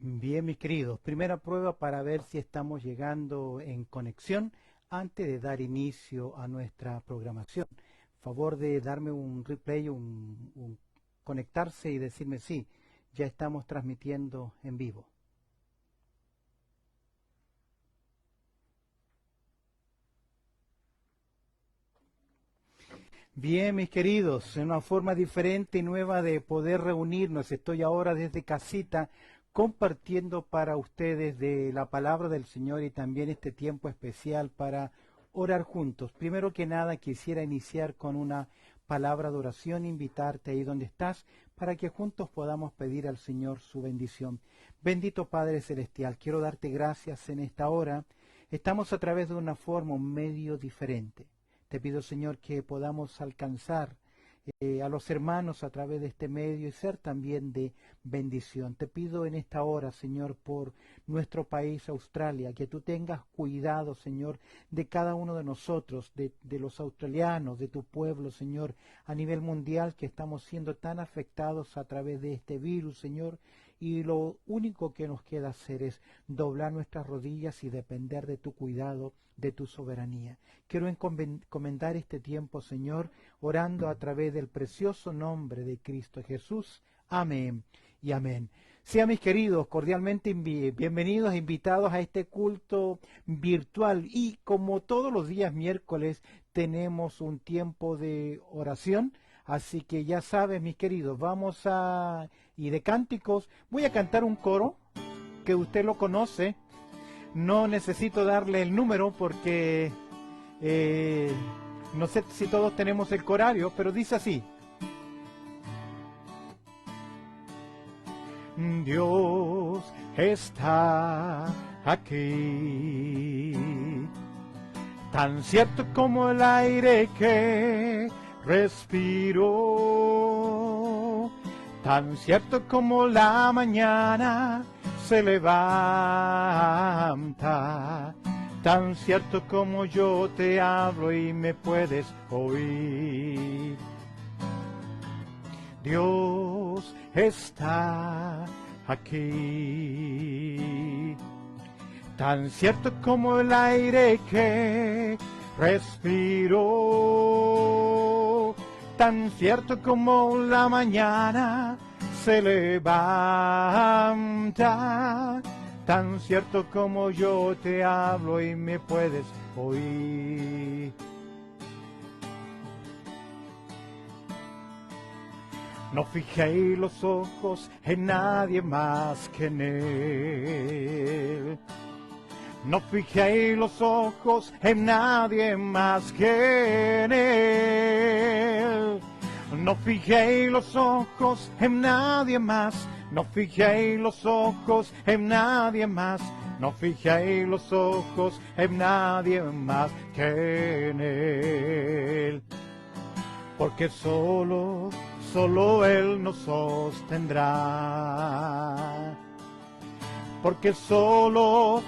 Bien, mis queridos, primera prueba para ver si estamos llegando en conexión antes de dar inicio a nuestra programación. Favor de darme un replay, conectarse y decirme sí, ya estamos transmitiendo en vivo. Bien, mis queridos, una forma diferente y nueva de poder reunirnos. Estoy ahora desde casita compartiendo para ustedes de la palabra del Señor y también este tiempo especial para orar juntos. Primero que nada, quisiera iniciar con una palabra de oración, invitarte ahí donde estás para que juntos podamos pedir al Señor su bendición. Bendito Padre Celestial, quiero darte gracias en esta hora. Estamos a través de una forma, un medio diferente. Te pido, Señor, que podamos alcanzar a los hermanos a través de este medio y ser también de bendición. Te pido en esta hora, Señor, por nuestro país, Australia, que tú tengas cuidado, Señor, de cada uno de nosotros, de los australianos, de tu pueblo, Señor, a nivel mundial, que estamos siendo tan afectados a través de este virus, Señor, y lo único que nos queda hacer es doblar nuestras rodillas y depender de tu cuidado, de tu soberanía. Quiero encomendar este tiempo, Señor, orando a través del precioso nombre de Cristo Jesús. Amén y amén. Sean mis queridos, cordialmente bienvenidos, invitados a este culto virtual. Y como todos los días miércoles tenemos un tiempo de oración. Así que ya sabes, mis queridos, y de cánticos, voy a cantar un coro que usted lo conoce. No necesito darle el número porque no sé si todos tenemos el corario, pero dice así. Dios está aquí, tan cierto como el aire que respiro, tan cierto como la mañana se levanta, tan cierto como yo te hablo y me puedes oír. Dios está aquí, tan cierto como el aire que respiro, tan cierto como la mañana se levanta, tan cierto como yo te hablo y me puedes oír. No fijéis los ojos en nadie más que en Él. No fijéis los ojos en nadie más que en Él. No fijéis los ojos en nadie más. No fijéis los ojos en nadie más. No fijéis los ojos en nadie más que en Él. Porque solo Él nos sostendrá. Porque solo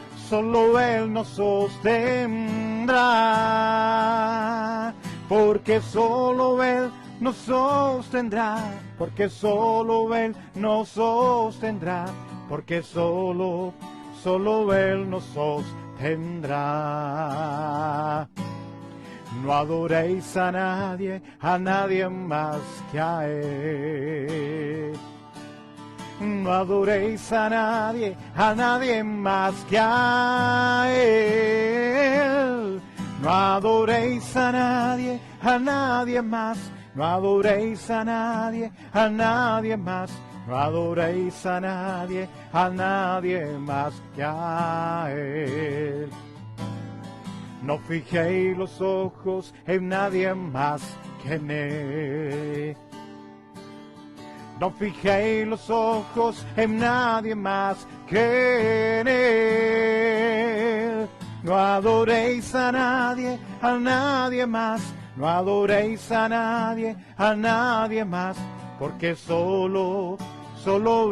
Él nos sostendrá. Porque solo Él nos sostendrá. Porque solo Él nos sostendrá. Porque solo Él nos sostendrá. No adoréis a nadie más que a Él. No adoréis a nadie más que a Él. No adoréis a nadie más. No adoréis a nadie más. No adoréis a nadie más que a Él. No fijéis los ojos en nadie más que en Él. No fijéis los ojos en nadie más que en Él. No adoréis a nadie más. No adoréis a nadie más. Porque solo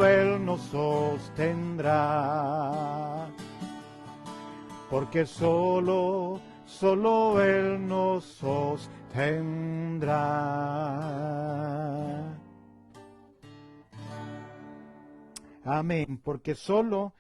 Él nos sostendrá. Porque solo Él nos sostendrá. Amén, porque solo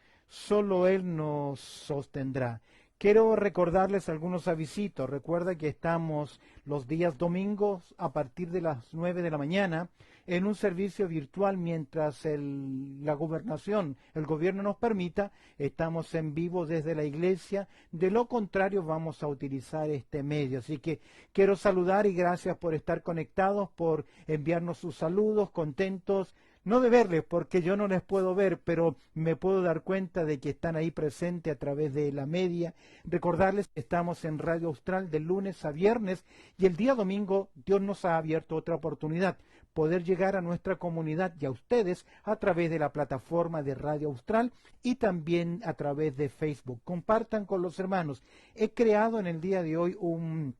Él nos sostendrá. Quiero recordarles algunos avisitos. Recuerda que estamos los días domingos a partir de las 9 de la mañana en un servicio virtual mientras la gobernación, el gobierno nos permita. Estamos en vivo desde la iglesia. De lo contrario, vamos a utilizar este medio. Así que quiero saludar y gracias por estar conectados, por enviarnos sus saludos, contentos. No de verles, porque yo no les puedo ver, pero me puedo dar cuenta de que están ahí presentes a través de la media. Recordarles que estamos en Radio Austral de lunes a viernes y el día domingo Dios nos ha abierto otra oportunidad, poder llegar a nuestra comunidad y a ustedes a través de la plataforma de Radio Austral y también a través de Facebook. Compartan con los hermanos. He creado en el día de hoy un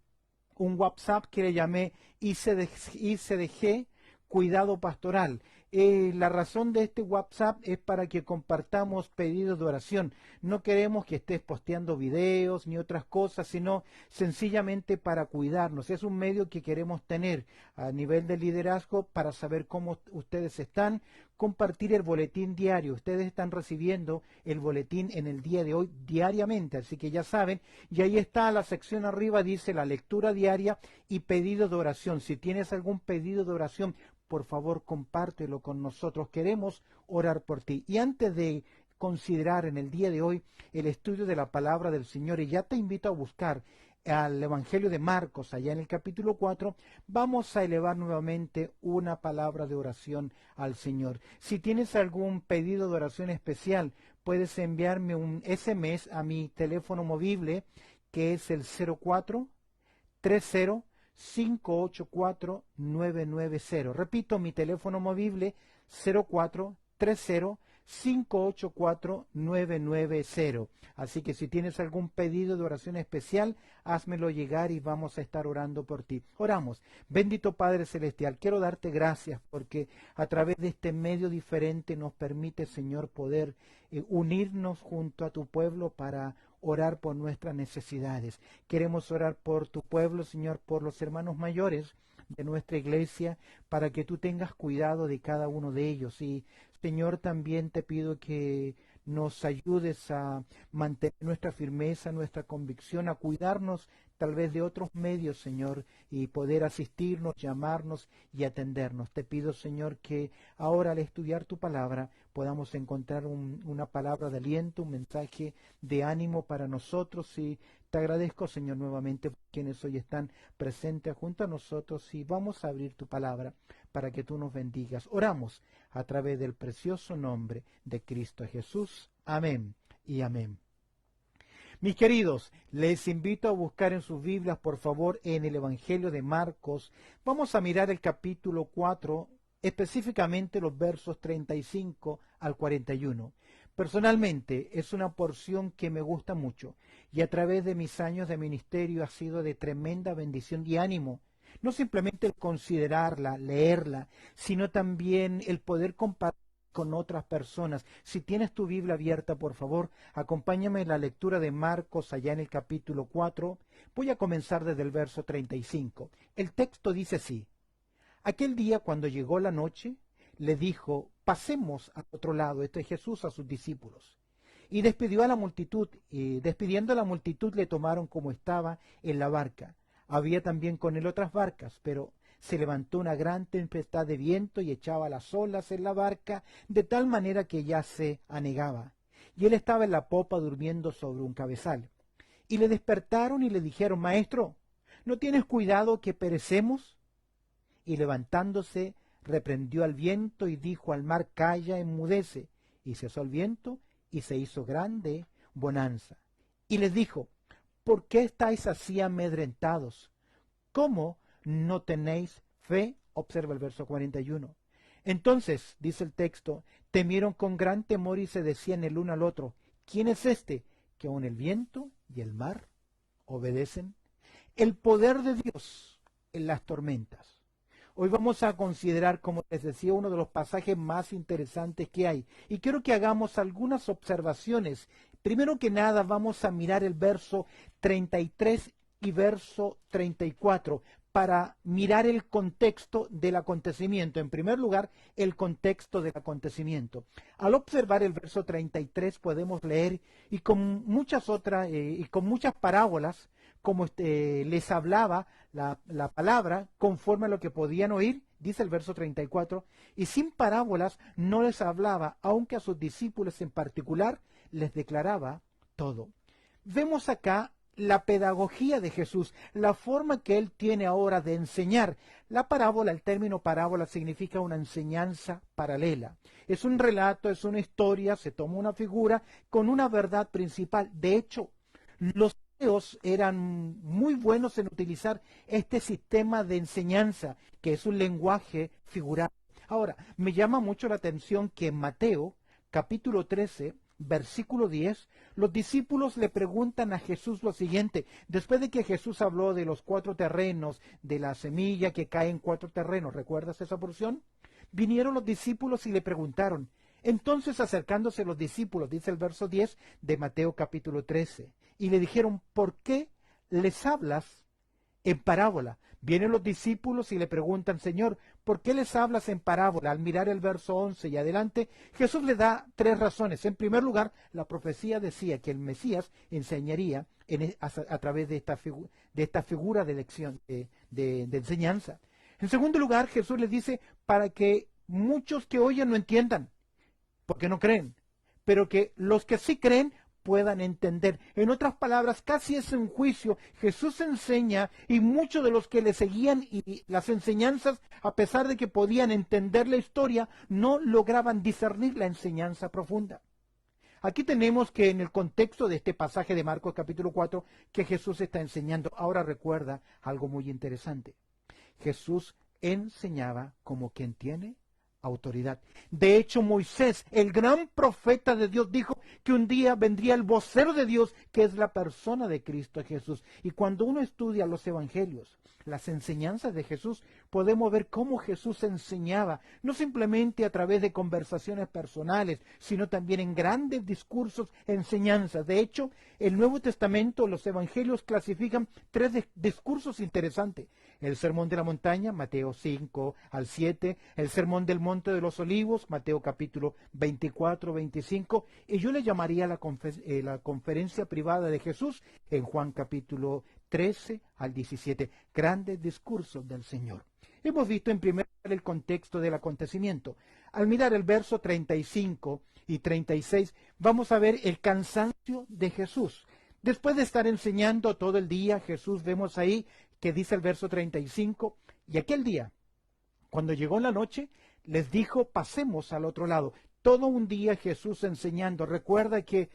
WhatsApp que le llamé ICDG Cuidado Pastoral. La razón de este WhatsApp es para que compartamos pedidos de oración. No queremos que estés posteando videos ni otras cosas, sino sencillamente para cuidarnos. Es un medio que queremos tener a nivel de liderazgo para saber cómo ustedes están, compartir el boletín diario. Ustedes están recibiendo el boletín en el día de hoy diariamente, así que ya saben, y ahí está la sección arriba, dice la lectura diaria y pedido de oración. Si tienes algún pedido de oración, por favor compártelo con nosotros. Queremos orar por ti. Y antes de considerar en el día de hoy el estudio de la palabra del Señor, y ya te invito a buscar al Evangelio de Marcos, allá en el capítulo 4, vamos a elevar nuevamente una palabra de oración al Señor. Si tienes algún pedido de oración especial, puedes enviarme un SMS a mi teléfono movible, que es el 0430 584-990. Repito, mi teléfono movible 0430-584-990. Así que si tienes algún pedido de oración especial, házmelo llegar y vamos a estar orando por ti. Oramos. Bendito Padre Celestial, quiero darte gracias porque a través de este medio diferente nos permite, Señor, poder unirnos junto a tu pueblo para orar por nuestras necesidades. Queremos orar por tu pueblo, Señor, por los hermanos mayores de nuestra iglesia, para que tú tengas cuidado de cada uno de ellos. Y, Señor, también te pido que nos ayudes a mantener nuestra firmeza, nuestra convicción, a cuidarnos tal vez de otros medios, Señor, y poder asistirnos, llamarnos y atendernos. Te pido, Señor, que ahora al estudiar tu palabra podamos encontrar una palabra de aliento, un mensaje de ánimo para nosotros. Y te agradezco, Señor, nuevamente por quienes hoy están presentes junto a nosotros, y vamos a abrir tu palabra para que tú nos bendigas. Oramos a través del precioso nombre de Cristo Jesús. Amén y amén. Mis queridos, les invito a buscar en sus Biblias, por favor, en el Evangelio de Marcos. Vamos a mirar el capítulo 4, específicamente los versos 35 al 41. Personalmente, es una porción que me gusta mucho y a través de mis años de ministerio ha sido de tremenda bendición y ánimo. No simplemente el considerarla, leerla, sino también el poder compartir con otras personas. Si tienes tu Biblia abierta, por favor, acompáñame en la lectura de Marcos allá en el capítulo 4. Voy a comenzar desde el verso 35. El texto dice así: Aquel día, cuando llegó la noche, le dijo: pasemos al otro lado. Este es Jesús a sus discípulos. Y despidió a la multitud, y despidiendo a la multitud le tomaron como estaba en la barca. Había también con él otras barcas, pero se levantó una gran tempestad de viento y echaba las olas en la barca, de tal manera que ya se anegaba. Y él estaba en la popa durmiendo sobre un cabezal. Y le despertaron y le dijeron: Maestro, ¿no tienes cuidado que perecemos? Y levantándose, reprendió al viento y dijo al mar: Calla, enmudece. Y cesó el viento y se hizo grande bonanza. Y les dijo: ¿por qué estáis así amedrentados? ¿Cómo no tenéis fe? Observa el verso 41. Entonces, dice el texto, temieron con gran temor y se decían el uno al otro: ¿quién es este que aun el viento y el mar obedecen? El poder de Dios en las tormentas. Hoy vamos a considerar, como les decía, uno de los pasajes más interesantes que hay. Y quiero que hagamos algunas observaciones. Primero que nada, vamos a mirar el verso 33 y verso 34. para mirar el contexto del acontecimiento. En primer lugar, el contexto del acontecimiento. Al observar el verso 33 podemos leer, y con muchas otras, y con muchas parábolas, como les hablaba la palabra conforme a lo que podían oír, dice el verso 34, y sin parábolas no les hablaba, aunque a sus discípulos en particular les declaraba todo. Vemos acá la pedagogía de Jesús, la forma que Él tiene ahora de enseñar. La parábola, el término parábola significa una enseñanza paralela. Es un relato, es una historia, se toma una figura con una verdad principal. De hecho, los hebreos eran muy buenos en utilizar este sistema de enseñanza, que es un lenguaje figurado. Ahora, me llama mucho la atención que en Mateo, capítulo 13, versículo 10, los discípulos le preguntan a Jesús lo siguiente, después de que Jesús habló de los 4 terrenos, de la semilla que cae en 4 terrenos, ¿recuerdas esa porción? Vinieron los discípulos y le preguntaron. Entonces acercándose los discípulos, dice el verso 10 de Mateo capítulo 13, y le dijeron, ¿por qué les hablas en parábola? Vienen los discípulos y le preguntan, Señor, ¿por qué les hablas en parábola? Al mirar el verso 11 y adelante, Jesús le da 3 razones. En primer lugar, la profecía decía que el Mesías enseñaría a través de esta figura de lección, de enseñanza. En segundo lugar, Jesús les dice, para que muchos que oyen no entiendan, porque no creen, pero que los que sí creen puedan entender. En otras palabras, casi es un juicio. Jesús enseña y muchos de los que le seguían y las enseñanzas, a pesar de que podían entender la historia, no lograban discernir la enseñanza profunda. Aquí tenemos que en el contexto de este pasaje de Marcos capítulo 4, que Jesús está enseñando. Ahora recuerda algo muy interesante. Jesús enseñaba como quien tiene autoridad. De hecho, Moisés, el gran profeta de Dios, dijo que un día vendría el vocero de Dios, que es la persona de Cristo Jesús. Y cuando uno estudia los evangelios, las enseñanzas de Jesús, podemos ver cómo Jesús enseñaba, no simplemente a través de conversaciones personales, sino también en grandes discursos, enseñanzas. De hecho, el Nuevo Testamento, los evangelios clasifican 3 discursos interesantes. El Sermón de la Montaña, Mateo 5 al 7, el Sermón del Monte de los Olivos, Mateo capítulo 24, 25, y yo le llamaría la conferencia privada de Jesús en Juan capítulo 13 al 17, grandes discursos del Señor. Hemos visto en primer lugar el contexto del acontecimiento. Al mirar el verso 35 y 36, vamos a ver el cansancio de Jesús. Después de estar enseñando todo el día, Jesús, vemos ahí que dice el verso 35, y aquel día, cuando llegó la noche, les dijo, pasemos al otro lado. Todo un día Jesús enseñando. Recuerda que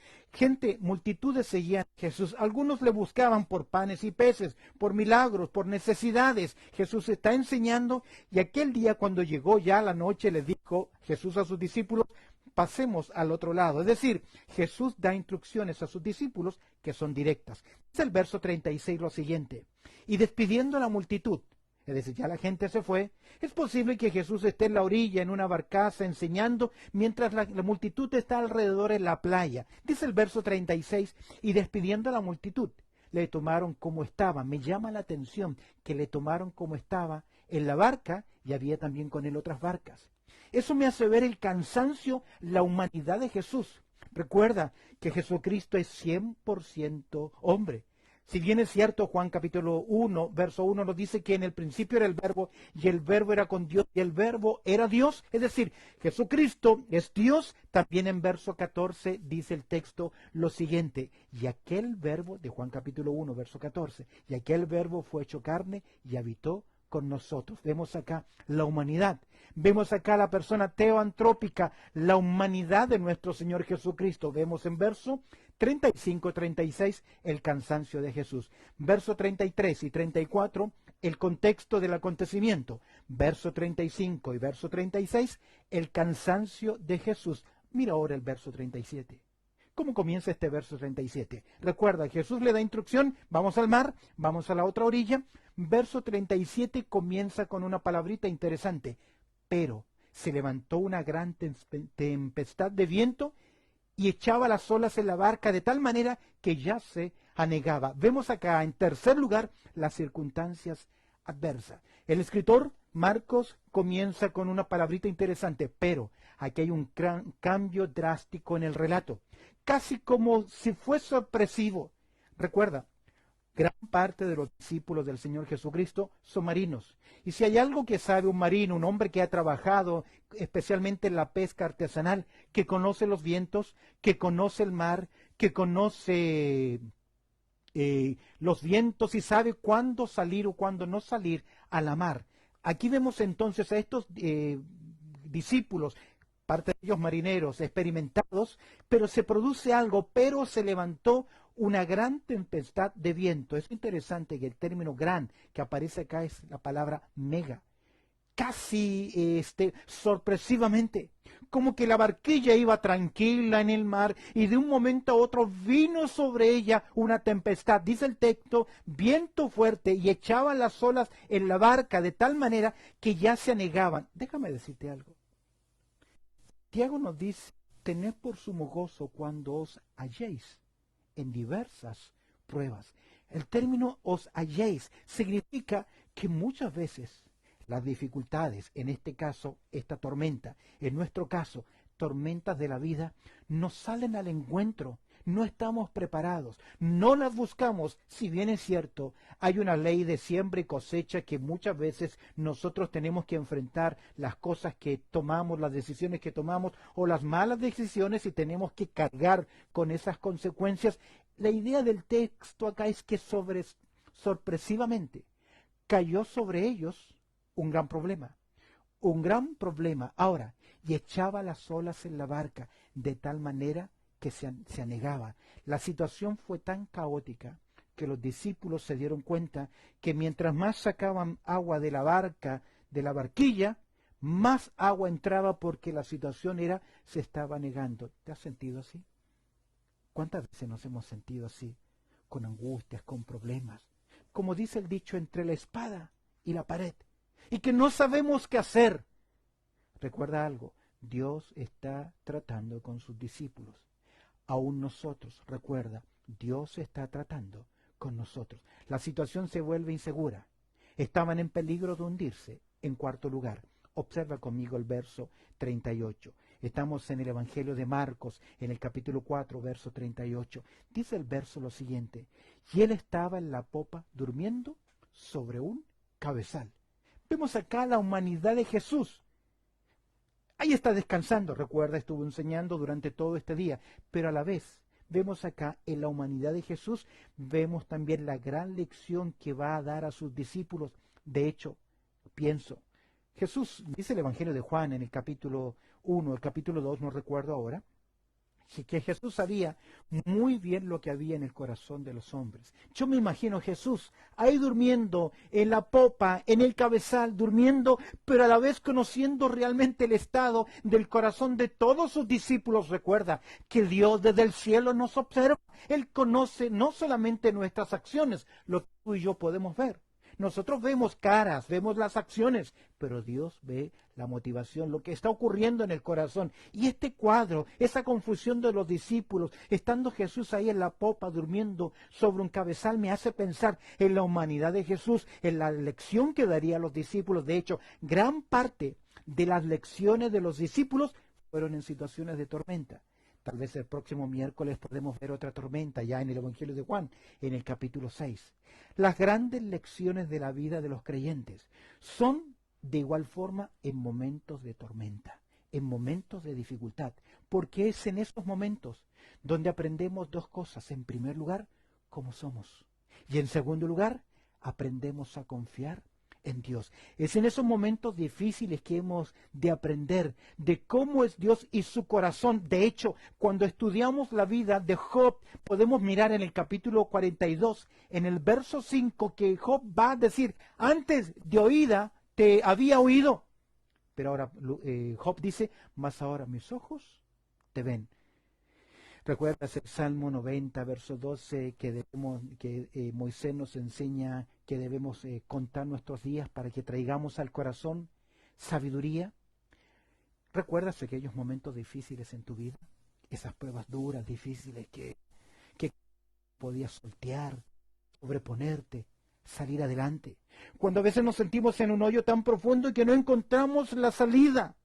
multitudes seguían a Jesús. Algunos le buscaban por panes y peces, por milagros, por necesidades. Jesús está enseñando, y aquel día cuando llegó ya la noche, les dijo Jesús a sus discípulos, pasemos al otro lado. Es decir, Jesús da instrucciones a sus discípulos que son directas. Es el verso 36 lo siguiente. Y despidiendo a la multitud, es decir, ya la gente se fue, es posible que Jesús esté en la orilla, en una barcaza, enseñando, mientras la multitud está alrededor en la playa. Dice el verso 36, y despidiendo a la multitud, le tomaron como estaba. Me llama la atención que le tomaron como estaba en la barca, y había también con él otras barcas. Eso me hace ver el cansancio, la humanidad de Jesús. Recuerda que Jesucristo es 100% hombre. Si bien es cierto, Juan capítulo 1, verso 1 nos dice que en el principio era el verbo, y el verbo era con Dios, y el verbo era Dios. Es decir, Jesucristo es Dios. También en verso 14 dice el texto lo siguiente, y aquel verbo, de Juan capítulo 1, verso 14, y aquel verbo fue hecho carne y habitó con nosotros. Vemos acá la humanidad. Vemos acá la persona teoantrópica, la humanidad de nuestro Señor Jesucristo. Vemos en verso 35, 36 el cansancio de Jesús. Verso 33 y 34 el contexto del acontecimiento. Verso 35 y verso 36 el cansancio de Jesús. Mira ahora el verso 37. ¿Cómo comienza este verso 37? Recuerda, Jesús le da instrucción, vamos al mar, vamos a la otra orilla. Verso 37 comienza con una palabrita interesante. Pero se levantó una gran tempestad de viento y echaba las olas en la barca de tal manera que ya se anegaba. Vemos acá, en tercer lugar, las circunstancias adversa. El escritor Marcos comienza con una palabrita interesante, pero aquí hay un gran cambio drástico en el relato, casi como si fuese sorpresivo. Recuerda, gran parte de los discípulos del Señor Jesucristo son marinos. Y si hay algo que sabe un marino, un hombre que ha trabajado especialmente en la pesca artesanal, que conoce los vientos, que conoce el mar, que conoce los vientos y sabe cuándo salir o cuándo no salir a la mar. Aquí vemos entonces a estos discípulos, parte de ellos marineros experimentados, pero se produce algo, pero se levantó una gran tempestad de viento. Es interesante que el término gran que aparece acá es la palabra mega. Casi sorpresivamente, como que la barquilla iba tranquila en el mar y de un momento a otro vino sobre ella una tempestad. Dice el texto, viento fuerte, y echaba las olas en la barca de tal manera que ya se anegaban. Déjame decirte algo. Tiago nos dice, tened por sumo gozo cuando os halléis en diversas pruebas. El término os halléis significa que muchas veces las dificultades, en este caso esta tormenta, en nuestro caso tormentas de la vida, nos salen al encuentro. No estamos preparados, no las buscamos. Si bien es cierto, hay una ley de siembra y cosecha que muchas veces nosotros tenemos que enfrentar las cosas que tomamos, las decisiones que tomamos o las malas decisiones y tenemos que cargar con esas consecuencias. La idea del texto acá es que sorpresivamente cayó sobre ellos un gran problema. Un gran problema. Ahora, y echaba las olas en la barca de tal manera que se anegaba. La situación fue tan caótica que los discípulos se dieron cuenta que mientras más sacaban agua de la barca, de la barquilla, más agua entraba porque la situación se estaba anegando. ¿Te has sentido así? ¿Cuántas veces nos hemos sentido así? Con angustias, con problemas. Como dice el dicho, entre la espada y la pared. Y que no sabemos qué hacer. Recuerda algo, Dios está tratando con sus discípulos. Aún nosotros, recuerda, Dios está tratando con nosotros. La situación se vuelve insegura. Estaban en peligro de hundirse. En cuarto lugar, observa conmigo el verso 38. Estamos en el Evangelio de Marcos, en el capítulo 4, verso 38. Dice el verso lo siguiente, y él estaba en la popa durmiendo sobre un cabezal. Vemos acá la humanidad de Jesús. Ahí está descansando, recuerda, estuvo enseñando durante todo este día, pero a la vez vemos acá en la humanidad de Jesús, vemos también la gran lección que va a dar a sus discípulos. De hecho, pienso, Jesús, dice el Evangelio de Juan en el capítulo 1, el capítulo 2, no recuerdo ahora, que Jesús sabía muy bien lo que había en el corazón de los hombres. Yo me imagino Jesús ahí durmiendo en la popa, en el cabezal, durmiendo, pero a la vez conociendo realmente el estado del corazón de todos sus discípulos. Recuerda que Dios desde el cielo nos observa. Él conoce no solamente nuestras acciones, lo que tú y yo podemos ver. Nosotros vemos caras, vemos las acciones, pero Dios ve la motivación, lo que está ocurriendo en el corazón. Y este cuadro, esa confusión de los discípulos, estando Jesús ahí en la popa durmiendo sobre un cabezal, me hace pensar en la humanidad de Jesús, en la lección que daría a los discípulos. De hecho, gran parte de las lecciones de los discípulos fueron en situaciones de tormenta. Tal vez el próximo miércoles podemos ver otra tormenta ya en el Evangelio de Juan, en el capítulo 6. Las grandes lecciones de la vida de los creyentes son de igual forma en momentos de tormenta, en momentos de dificultad, porque es en esos momentos donde aprendemos dos cosas. En primer lugar, cómo somos. Y en segundo lugar, aprendemos a confiar en Dios. Es en esos momentos difíciles que hemos de aprender de cómo es Dios y su corazón. De hecho, cuando estudiamos la vida de Job, podemos mirar en el capítulo 42, en el verso 5, que Job va a decir, antes de oída te había oído. Pero ahora Job dice, mas ahora mis ojos te ven. ¿Recuerdas el Salmo 90, verso 12, que Moisés nos enseña que debemos contar nuestros días para que traigamos al corazón sabiduría? ¿Recuerdas aquellos momentos difíciles en tu vida? Esas pruebas duras, difíciles que podías sortear, sobreponerte, salir adelante. Cuando a veces nos sentimos en un hoyo tan profundo que no encontramos la salida.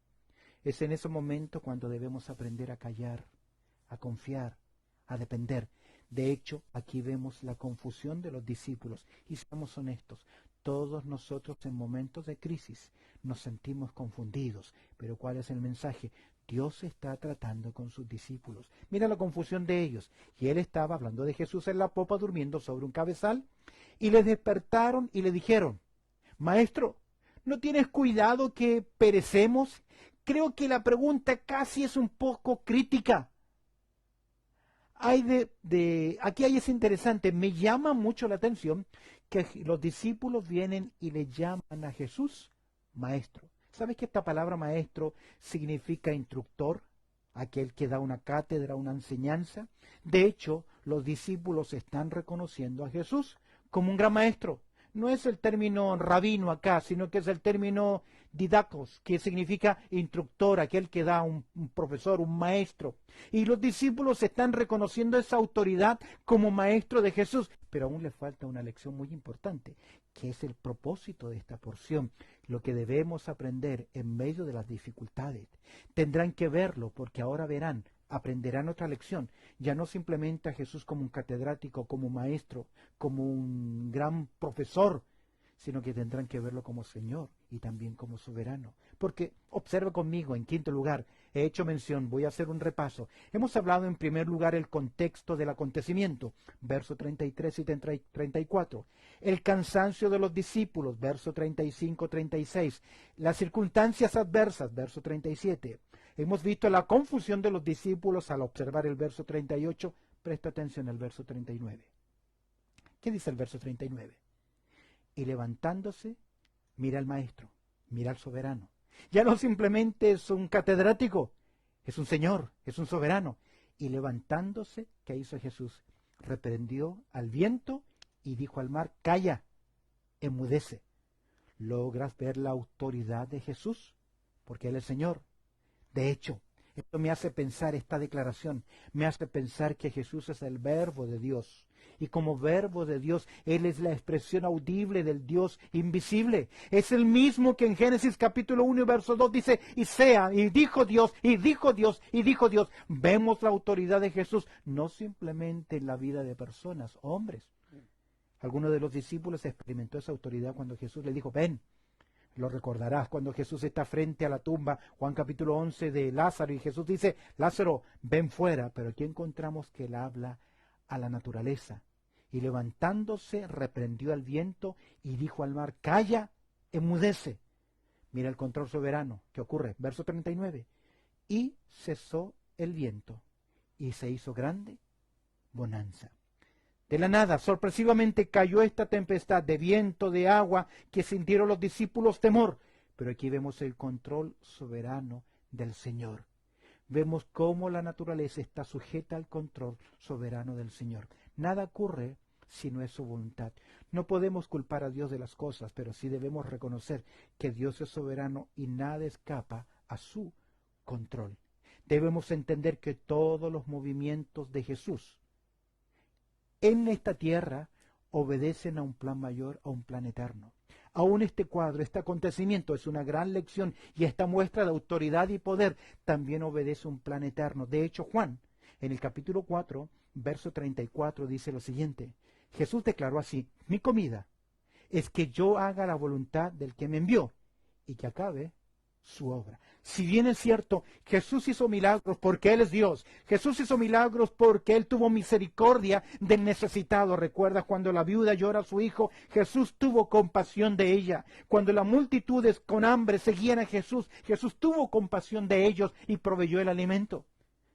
Es en ese momento cuando debemos aprender a callar, a confiar, a depender. De hecho, aquí vemos la confusión de los discípulos. Y seamos honestos, todos nosotros en momentos de crisis nos sentimos confundidos. Pero ¿cuál es el mensaje? Dios está tratando con sus discípulos. Mira la confusión de ellos. Y él estaba hablando de Jesús en la popa durmiendo sobre un cabezal. Y le despertaron y le dijeron, Maestro, ¿no tienes cuidado que perecemos? Creo que la pregunta casi es un poco crítica. Aquí es interesante, me llama mucho la atención que los discípulos vienen y le llaman a Jesús maestro. ¿Sabes que esta palabra maestro significa instructor? Aquel que da una cátedra, una enseñanza. De hecho, los discípulos están reconociendo a Jesús como un gran maestro. No es el término rabino acá, sino que es el término didacos, que significa instructor, aquel que da un profesor, un maestro. Y los discípulos están reconociendo esa autoridad como maestro de Jesús. Pero aún le falta una lección muy importante, que es el propósito de esta porción, lo que debemos aprender en medio de las dificultades. Tendrán que verlo, porque ahora verán, aprenderán otra lección, ya no simplemente a Jesús como un catedrático, como un maestro, como un gran profesor, sino que tendrán que verlo como Señor y también como soberano. Porque, observe conmigo, en quinto lugar, he hecho mención, voy a hacer un repaso. Hemos hablado en primer lugar el contexto del acontecimiento, verso 33 y 34. El cansancio de los discípulos, verso 35-36. Las circunstancias adversas, verso 37. Hemos visto la confusión de los discípulos al observar el verso 38. Presta atención al verso 39. ¿Qué dice el verso 39? Y levantándose, mira al maestro, mira al soberano. Ya no simplemente es un catedrático, es un señor, es un soberano. Y levantándose, ¿qué hizo Jesús? Reprendió al viento y dijo al mar, calla, enmudece. ¿Logras ver la autoridad de Jesús? Porque Él es Señor. De hecho, esto me hace pensar, esta declaración, me hace pensar que Jesús es el verbo de Dios. Y como verbo de Dios, Él es la expresión audible del Dios invisible. Es el mismo que en Génesis capítulo 1 y verso 2 dice, y sea, y dijo Dios, y dijo Dios, y dijo Dios. Vemos la autoridad de Jesús, no simplemente en la vida de personas, hombres. Alguno de los discípulos experimentó esa autoridad cuando Jesús le dijo, ven. Lo recordarás cuando Jesús está frente a la tumba, Juan capítulo 11 de Lázaro, y Jesús dice, Lázaro, ven fuera. Pero aquí encontramos que él habla a la naturaleza. Y levantándose, reprendió al viento y dijo al mar, calla, enmudece. Mira el control soberano. ¿Qué ocurre? Verso 39. Y cesó el viento, y se hizo grande bonanza. De la nada, sorpresivamente cayó esta tempestad de viento, de agua, que sintieron los discípulos temor. Pero aquí vemos el control soberano del Señor. Vemos cómo la naturaleza está sujeta al control soberano del Señor. Nada ocurre si no es su voluntad. No podemos culpar a Dios de las cosas, pero sí debemos reconocer que Dios es soberano y nada escapa a su control. Debemos entender que todos los movimientos de Jesús en esta tierra obedecen a un plan mayor, a un plan eterno. Aún este cuadro, este acontecimiento es una gran lección y esta muestra de autoridad y poder también obedece a un plan eterno. De hecho, Juan, en el capítulo 4, verso 34, dice lo siguiente. Jesús declaró así, mi comida es que yo haga la voluntad del que me envió y que acabe su obra. Si bien es cierto, Jesús hizo milagros porque Él es Dios. Jesús hizo milagros porque Él tuvo misericordia del necesitado. ¿Recuerdas cuando la viuda llora a su hijo? Jesús tuvo compasión de ella. Cuando las multitudes con hambre seguían a Jesús, Jesús tuvo compasión de ellos y proveyó el alimento.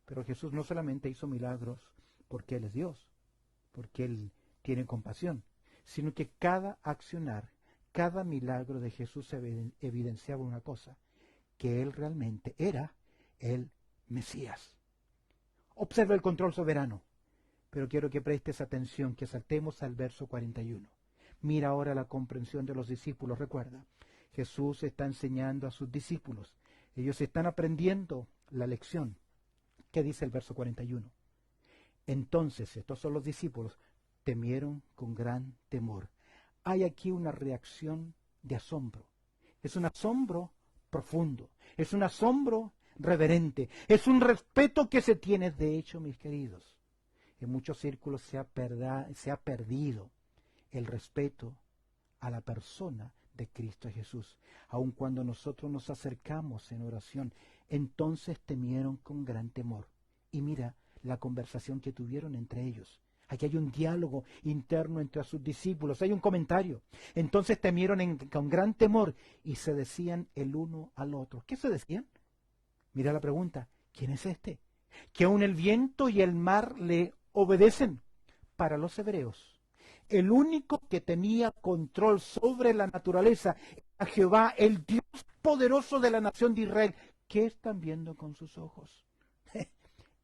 Pero Jesús no solamente hizo milagros porque Él es Dios, porque Él tiene compasión, sino que cada accionar, cada milagro de Jesús evidenciaba una cosa, que Él realmente era el Mesías. Observa el control soberano, pero quiero que prestes atención, que saltemos al verso 41. Mira ahora la comprensión de los discípulos. Recuerda, Jesús está enseñando a sus discípulos. Ellos están aprendiendo la lección. ¿Qué dice el verso 41? Entonces, estos son los discípulos, temieron con gran temor hay aquí una reacción de asombro. Es un asombro profundo, es un asombro reverente, es un respeto que se tiene. De hecho, mis queridos, en muchos círculos se ha perdido el respeto a la persona de Cristo Jesús. Aun cuando nosotros nos acercamos en oración, entonces temieron con gran temor. Y mira la conversación que tuvieron entre ellos. Aquí hay un diálogo interno entre sus discípulos, hay un comentario. Entonces temieron con gran temor y se decían el uno al otro. ¿Qué se decían? Mira la pregunta, ¿quién es este? Que aun el viento y el mar le obedecen. Para los hebreos, el único que tenía control sobre la naturaleza era Jehová, el Dios poderoso de la nación de Israel. ¿Qué están viendo con sus ojos?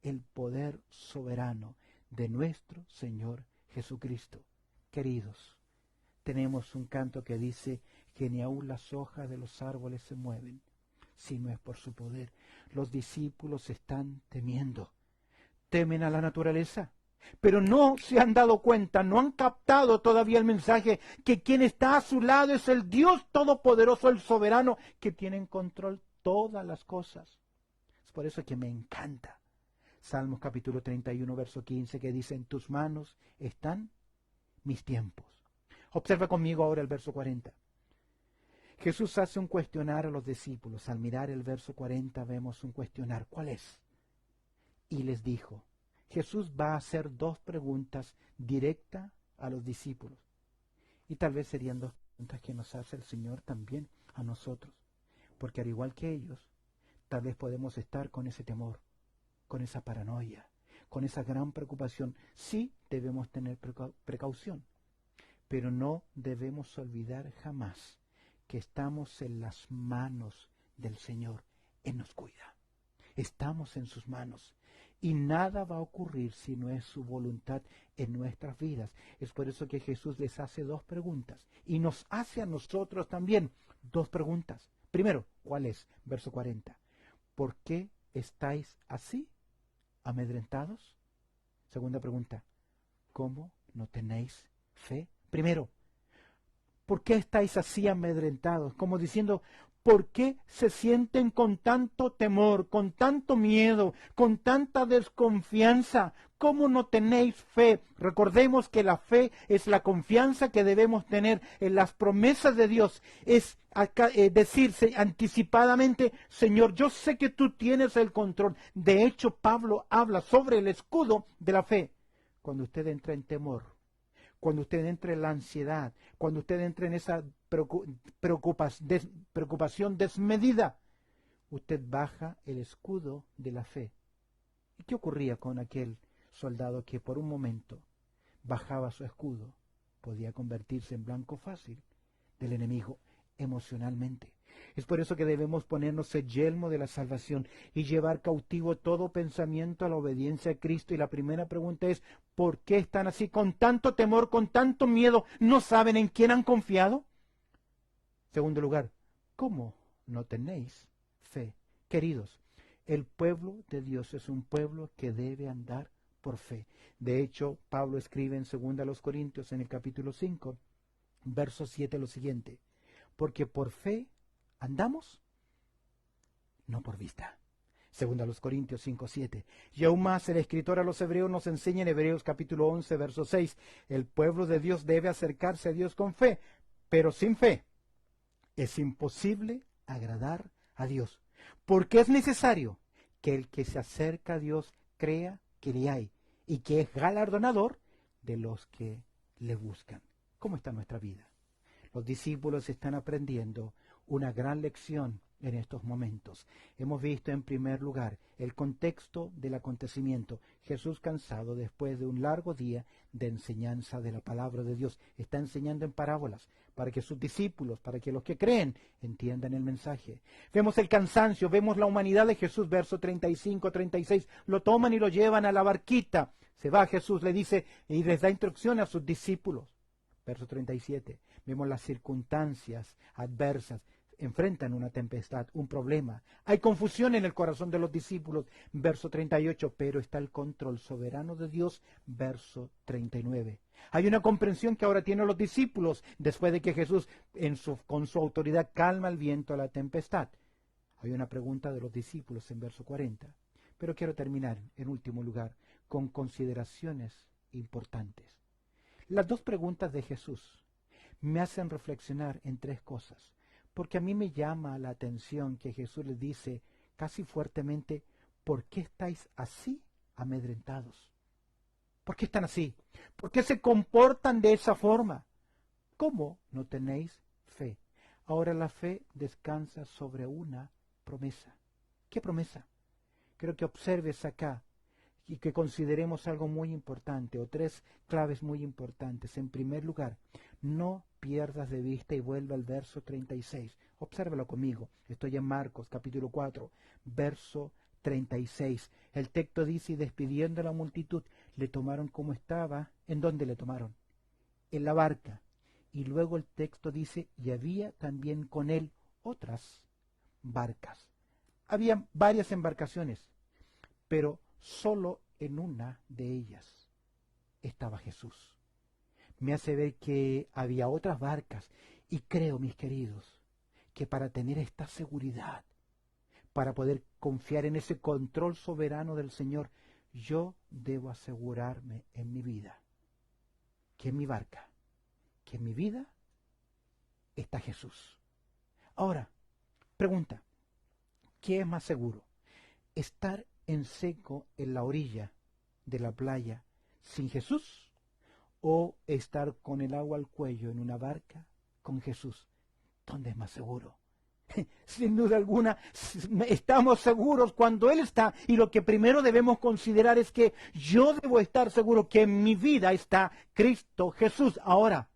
El poder soberano de nuestro Señor Jesucristo. Queridos, tenemos un canto que dice que ni aun las hojas de los árboles se mueven, si no es por su poder. Los discípulos están temiendo. Temen a la naturaleza, pero no se han dado cuenta, no han captado todavía el mensaje que quien está a su lado es el Dios Todopoderoso, el soberano, que tiene en control todas las cosas. Es por eso que me encanta Salmos capítulo 31, verso 15, que dice: en tus manos están mis tiempos. Observa conmigo ahora el verso 40. Jesús hace un cuestionar a los discípulos. Al mirar el verso 40 vemos un cuestionar. ¿Cuál es? Y les dijo. Jesús va a hacer dos preguntas directas a los discípulos. Y tal vez serían dos preguntas que nos hace el Señor también a nosotros. Porque al igual que ellos, tal vez podemos estar con ese temor, con esa paranoia, con esa gran preocupación. Sí debemos tener precaución, pero no debemos olvidar jamás que estamos en las manos del Señor. Él nos cuida. Estamos en sus manos. Y nada va a ocurrir si no es su voluntad en nuestras vidas. Es por eso que Jesús les hace dos preguntas. Y nos hace a nosotros también dos preguntas. Primero, ¿cuál es? Verso 40. ¿Por qué estáis así, amedrentados? Segunda pregunta, ¿cómo no tenéis fe? Primero, ¿por qué estáis así amedrentados? Como diciendo, ¿por qué se sienten con tanto temor, con tanto miedo, con tanta desconfianza? ¿Cómo no tenéis fe? Recordemos que la fe es la confianza que debemos tener en las promesas de Dios. Es decirse anticipadamente, Señor, yo sé que tú tienes el control. De hecho, Pablo habla sobre el escudo de la fe. Cuando usted entra en temor, cuando usted entre en la ansiedad, cuando usted entre en esa preocupación desmedida, usted baja el escudo de la fe. ¿Y qué ocurría con aquel soldado que por un momento bajaba su escudo? Podía convertirse en blanco fácil del enemigo emocionalmente. Es por eso que debemos ponernos el yelmo de la salvación y llevar cautivo todo pensamiento a la obediencia a Cristo. Y la primera pregunta es, ¿por qué están así con tanto temor, con tanto miedo? ¿No saben en quién han confiado? Segundo lugar, ¿cómo no tenéis fe? Queridos, el pueblo de Dios es un pueblo que debe andar por fe. De hecho, Pablo escribe en 2 Corintios, en el capítulo 5, verso 7, lo siguiente: porque por fe andamos, no por vista. 2 Corintios 5, 7. Y aún más el escritor a los hebreos nos enseña en Hebreos capítulo 11, verso 6. El pueblo de Dios debe acercarse a Dios con fe, pero sin fe es imposible agradar a Dios. Porque es necesario que el que se acerca a Dios crea que le hay y que es galardonador de los que le buscan. ¿Cómo está nuestra vida? Los discípulos están aprendiendo una gran lección en estos momentos. Hemos visto en primer lugar el contexto del acontecimiento. Jesús, cansado después de un largo día de enseñanza de la palabra de Dios, está enseñando en parábolas para que sus discípulos, para que los que creen entiendan el mensaje. Vemos el cansancio, vemos la humanidad de Jesús, verso 35, 36, lo toman y lo llevan a la barquita. Se va Jesús, le dice, y les da instrucción a sus discípulos. Verso 37, vemos las circunstancias adversas. enfrentan una tempestad, un problema. Hay confusión en el corazón de los discípulos, verso 38, pero está el control soberano de Dios, verso 39. Hay una comprensión que ahora tienen los discípulos después de que Jesús con su autoridad calma el viento a la tempestad. Hay una pregunta de los discípulos en verso 40. Pero quiero terminar, en último lugar, con consideraciones importantes. Las dos preguntas de Jesús me hacen reflexionar en tres cosas, porque a mí me llama la atención que Jesús les dice casi fuertemente, ¿por qué estáis así amedrentados? ¿Por qué están así? ¿Por qué se comportan de esa forma? ¿Cómo no tenéis fe? Ahora la fe descansa sobre una promesa. ¿Qué promesa? Creo que observes acá y que consideremos algo muy importante, o tres claves muy importantes. En primer lugar, no pierdas de vista y vuelva al verso 36. Obsérvalo conmigo. Estoy en Marcos capítulo 4, verso 36. El texto dice, y despidiendo a la multitud, le tomaron como estaba. ¿En dónde le tomaron? En la barca. Y luego el texto dice, y había también con él otras barcas. Había varias embarcaciones, pero solo en una de ellas estaba Jesús. Me hace ver que había otras barcas, y creo, mis queridos, que para tener esta seguridad, para poder confiar en ese control soberano del Señor, yo debo asegurarme en mi vida, que en mi barca, que en mi vida está Jesús. Ahora, pregunta, ¿qué es más seguro? ¿Estar en seco en la orilla de la playa sin Jesús, o estar con el agua al cuello en una barca con Jesús? ¿Dónde es más seguro? Sin duda alguna, estamos seguros cuando Él está, y lo que primero debemos considerar es que yo debo estar seguro que en mi vida está Cristo Jesús. Ahora,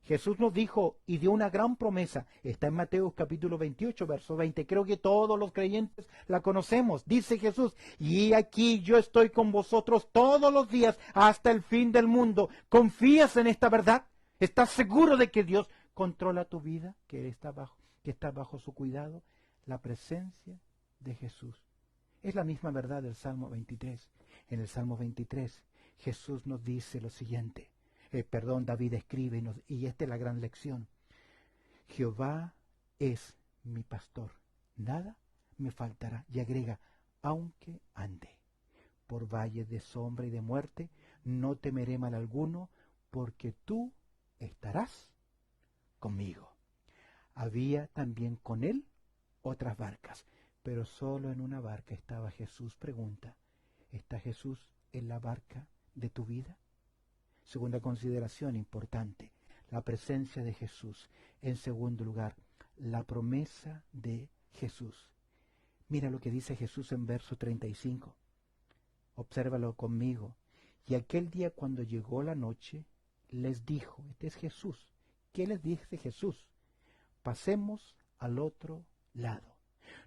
Jesús nos dijo y dio una gran promesa. Está en Mateo capítulo 28, verso 20. Creo que todos los creyentes la conocemos. Dice Jesús, y aquí yo estoy con vosotros todos los días hasta el fin del mundo. ¿Confías en esta verdad? ¿Estás seguro de que Dios controla tu vida, que estás bajo su cuidado? La presencia de Jesús es la misma verdad del Salmo 23. En el Salmo 23, Jesús nos dice lo siguiente. David escribe, y esta es la gran lección. Jehová es mi pastor, nada me faltará. Y agrega, aunque ande por valles de sombra y de muerte, no temeré mal alguno, porque tú estarás conmigo. Había también con él otras barcas, pero solo en una barca estaba Jesús. Pregunta, ¿está Jesús en la barca de tu vida? Segunda consideración importante, la presencia de Jesús. En segundo lugar, la promesa de Jesús. Mira lo que dice Jesús en verso 35. Obsérvalo conmigo. Y aquel día cuando llegó la noche, les dijo, este es Jesús. ¿Qué les dice Jesús? Pasemos al otro lado.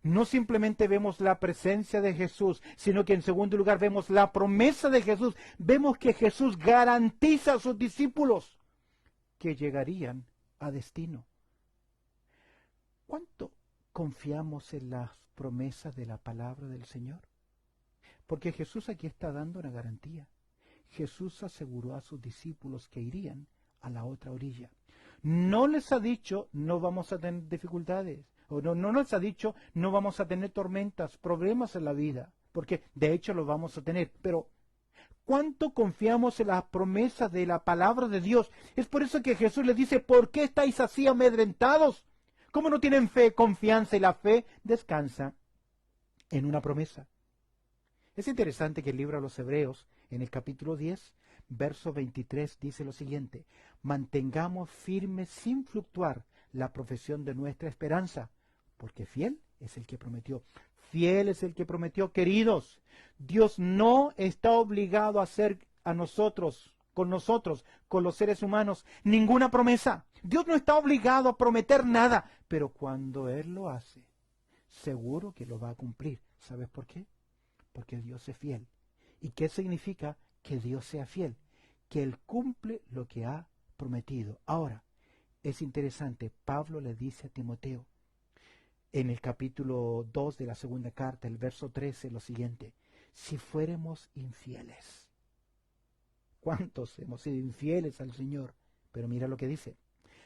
No simplemente vemos la presencia de Jesús, sino que en segundo lugar vemos la promesa de Jesús. Vemos que Jesús garantiza a sus discípulos que llegarían a destino. ¿Cuánto confiamos en las promesas de la palabra del Señor? Porque Jesús aquí está dando una garantía. Jesús aseguró a sus discípulos que irían a la otra orilla. No les ha dicho, no vamos a tener dificultades. O no les ha dicho, no vamos a tener tormentas, problemas en la vida. Porque de hecho los vamos a tener. Pero ¿cuánto confiamos en las promesas de la palabra de Dios? Es por eso que Jesús les dice, ¿por qué estáis así amedrentados? ¿Cómo no tienen fe, confianza? Y la fe descansa en una promesa. Es interesante que el libro a los Hebreos, en el capítulo 10, verso 23, dice lo siguiente: mantengamos firme sin fluctuar la profesión de nuestra esperanza, porque fiel es el que prometió. Fiel es el que prometió. Queridos, Dios no está obligado a hacer con nosotros, con los seres humanos, ninguna promesa. Dios no está obligado a prometer nada, pero cuando Él lo hace, seguro que lo va a cumplir. ¿Sabes por qué? Porque Dios es fiel. ¿Y qué significa que Dios sea fiel? Que Él cumple lo que ha prometido. Ahora, es interesante, Pablo le dice a Timoteo, en el capítulo 2 de la segunda carta, el verso 13, lo siguiente: si fuéramos infieles. ¿Cuántos hemos sido infieles al Señor? Pero mira lo que dice.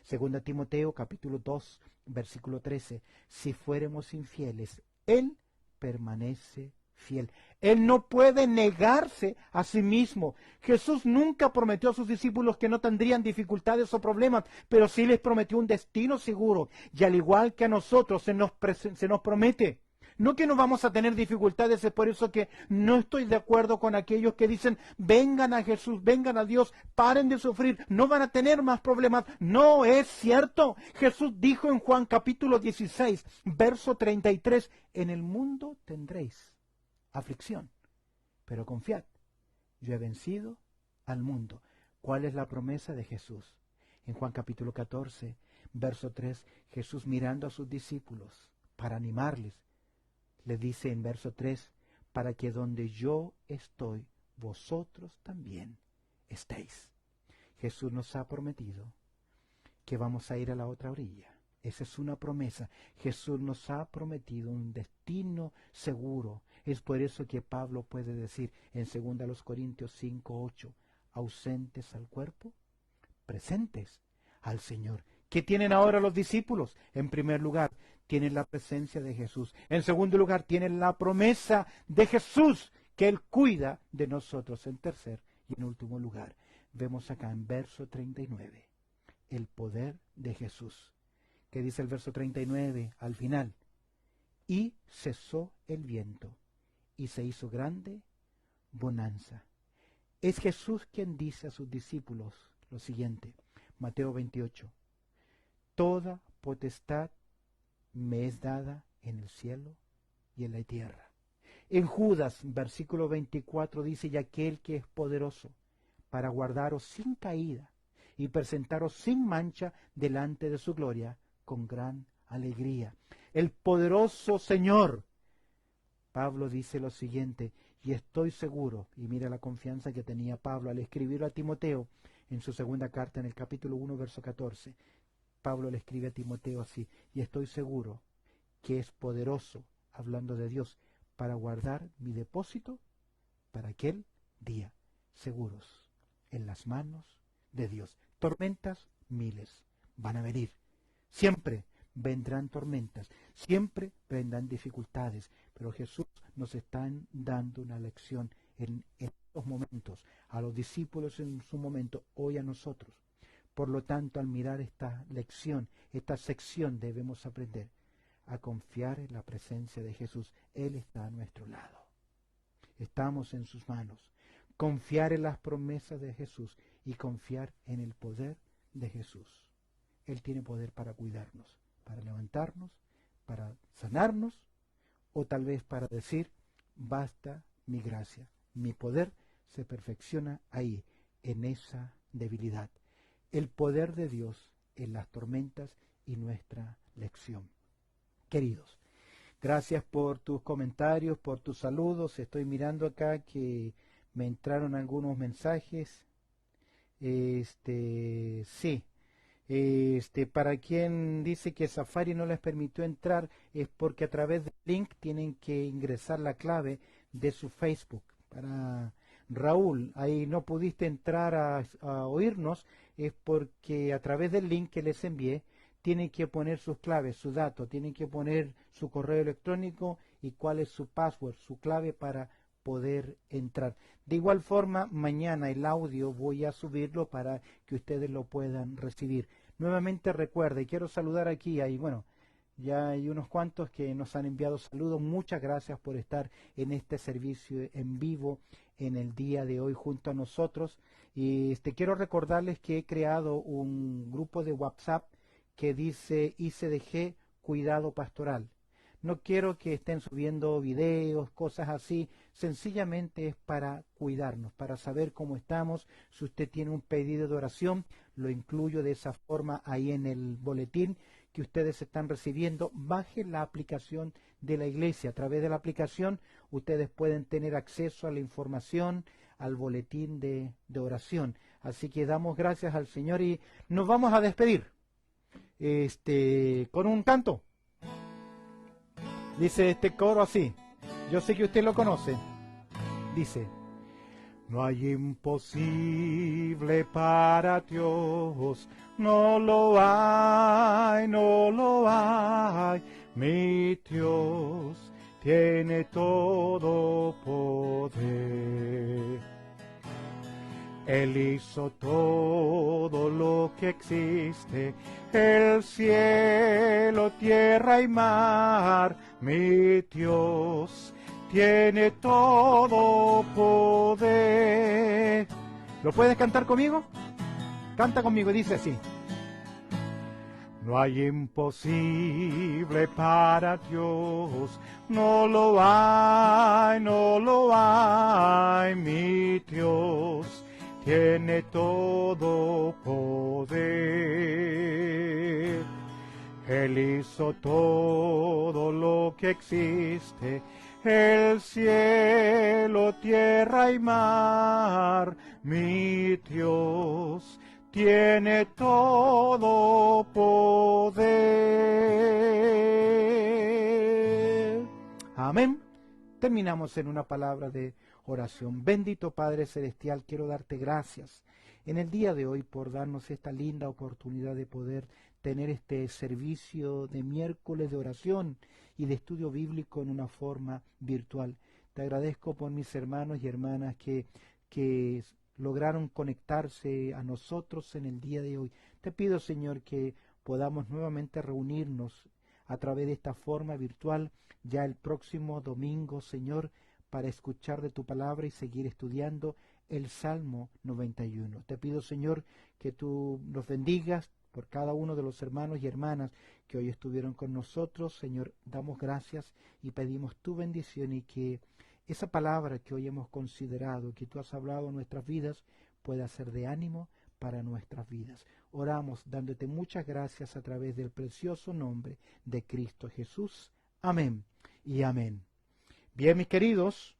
Segunda Timoteo capítulo 2, versículo 13. Si fuéramos infieles, Él permanece fiel. Él no puede negarse a sí mismo. Jesús nunca prometió a sus discípulos que no tendrían dificultades o problemas, pero sí les prometió un destino seguro. Y al igual que a nosotros se nos promete. No que no vamos a tener dificultades, es por eso que no estoy de acuerdo con aquellos que dicen: vengan a Jesús, vengan a Dios, paren de sufrir, no van a tener más problemas. No es cierto. Jesús dijo en Juan capítulo 16, verso 33, en el mundo tendréis aflicción, pero confiad, yo he vencido al mundo. ¿Cuál es la promesa de Jesús? En Juan capítulo 14, verso 3, Jesús mirando a sus discípulos para animarles, le dice en verso 3, para que donde yo estoy, vosotros también estéis. Jesús nos ha prometido que vamos a ir a la otra orilla. Esa es una promesa. Jesús nos ha prometido un destino seguro. Es por eso que Pablo puede decir en 2 Corintios 5:8, ausentes al cuerpo, presentes al Señor. ¿Qué tienen ahora los discípulos? En primer lugar, tienen la presencia de Jesús. En segundo lugar, tienen la promesa de Jesús, que Él cuida de nosotros. En tercer y en último lugar, vemos acá en verso 39, el poder de Jesús. ¿Qué dice el verso 39 al final? Y cesó el viento, y se hizo grande bonanza. Es Jesús quien dice a sus discípulos lo siguiente, Mateo 28, toda potestad me es dada en el cielo y en la tierra. En Judas, versículo 24, dice: y aquel que es poderoso para guardaros sin caída y presentaros sin mancha delante de su gloria con gran alegría. El poderoso Señor. Pablo dice lo siguiente, y estoy seguro, y mira la confianza que tenía Pablo al escribirlo a Timoteo en su segunda carta en el capítulo 1, verso 14. Pablo le escribe a Timoteo así: y estoy seguro que es poderoso, hablando de Dios, para guardar mi depósito para aquel día, seguros en las manos de Dios. Tormentas miles van a venir, siempre vendrán tormentas, siempre vendrán dificultades, pero Jesús nos está dando una lección en estos momentos, a los discípulos en su momento, hoy a nosotros. Por lo tanto, al mirar esta lección, esta sección, debemos aprender a confiar en la presencia de Jesús. Él está a nuestro lado. Estamos en sus manos. Confiar en las promesas de Jesús y confiar en el poder de Jesús. Él tiene poder para cuidarnos, para levantarnos, para sanarnos, o tal vez para decir: basta mi gracia, mi poder se perfecciona ahí, en esa debilidad. El poder de Dios en las tormentas y nuestra lección. Queridos, gracias por tus comentarios, por tus saludos. Estoy mirando acá que me entraron algunos mensajes. Sí. Para quien dice que Safari no les permitió entrar, es porque a través del link tienen que ingresar la clave de su Facebook. Para Raúl, ahí no pudiste entrar a oírnos, es porque a través del link que les envié tienen que poner sus claves, su dato, tienen que poner su correo electrónico y cuál es su password, su clave para poder entrar. De igual forma, mañana el audio voy a subirlo para que ustedes lo puedan recibir. Nuevamente recuerde, quiero saludar aquí, bueno, ya hay unos cuantos que nos han enviado saludos. Muchas gracias por estar en este servicio en vivo en el día de hoy junto a nosotros. Y quiero recordarles que he creado un grupo de WhatsApp que dice ICDG Cuidado Pastoral. No quiero que estén subiendo videos, cosas así. Sencillamente es para cuidarnos, para saber cómo estamos. Si usted tiene un pedido de oración, lo incluyo de esa forma ahí en el boletín que ustedes están recibiendo. Bajen la aplicación de la iglesia. A través de la aplicación ustedes pueden tener acceso a la información, al boletín de oración. Así que damos gracias al Señor y nos vamos a despedir con un canto. Dice este coro así. Yo sé que usted lo conoce. Dice: no hay imposible para Dios, no lo hay, no lo hay. Mi Dios tiene todo poder. Él hizo todo lo que existe, el cielo, tierra y mar. Mi Dios tiene todo poder. ¿Lo puedes cantar conmigo? Canta conmigo, dice así: no hay imposible para Dios, no lo hay, no lo hay. Mi Dios tiene todo poder. Él hizo todo lo que existe, el cielo, tierra y mar. Mi Dios tiene todo poder. Amén. Terminamos en una palabra de oración. Bendito Padre Celestial, quiero darte gracias en el día de hoy por darnos esta linda oportunidad de poder tener este servicio de miércoles de oración y de estudio bíblico en una forma virtual. Te agradezco por mis hermanos y hermanas que lograron conectarse a nosotros en el día de hoy. Te pido, Señor, que podamos nuevamente reunirnos a través de esta forma virtual ya el próximo domingo, Señor, para escuchar de tu palabra y seguir estudiando el Salmo 91. Te pido, Señor, que tú nos bendigas por cada uno de los hermanos y hermanas que hoy estuvieron con nosotros. Señor, damos gracias y pedimos tu bendición y que esa palabra que hoy hemos considerado, que tú has hablado en nuestras vidas, pueda ser de ánimo para nuestras vidas. Oramos dándote muchas gracias a través del precioso nombre de Cristo Jesús. Amén y amén. Bien, mis queridos,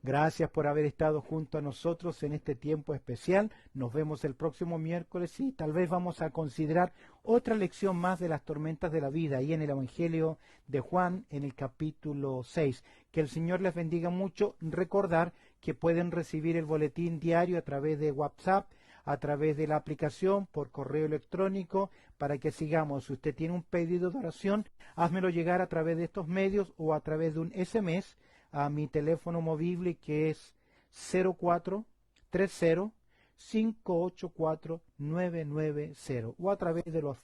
gracias por haber estado junto a nosotros en este tiempo especial. Nos vemos el próximo miércoles y tal vez vamos a considerar otra lección más de las tormentas de la vida, ahí en el Evangelio de Juan, en el capítulo 6. Que el Señor les bendiga mucho. Recordar que pueden recibir el boletín diario a través de WhatsApp, a través de la aplicación, por correo electrónico, para que sigamos. Si usted tiene un pedido de oración, házmelo llegar a través de estos medios o a través de un SMS a mi teléfono móvil, que es 0430-584-990, o a través de las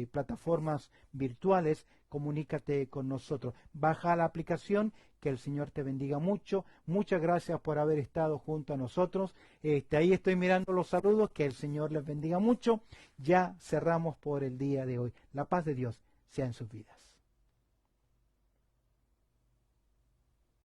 plataformas virtuales. Comunícate con nosotros. Baja la aplicación. Que el Señor te bendiga mucho. Muchas gracias por haber estado junto a nosotros. Ahí estoy mirando los saludos. Que el Señor les bendiga mucho. Ya cerramos por el día de hoy. La paz de Dios sea en sus vidas.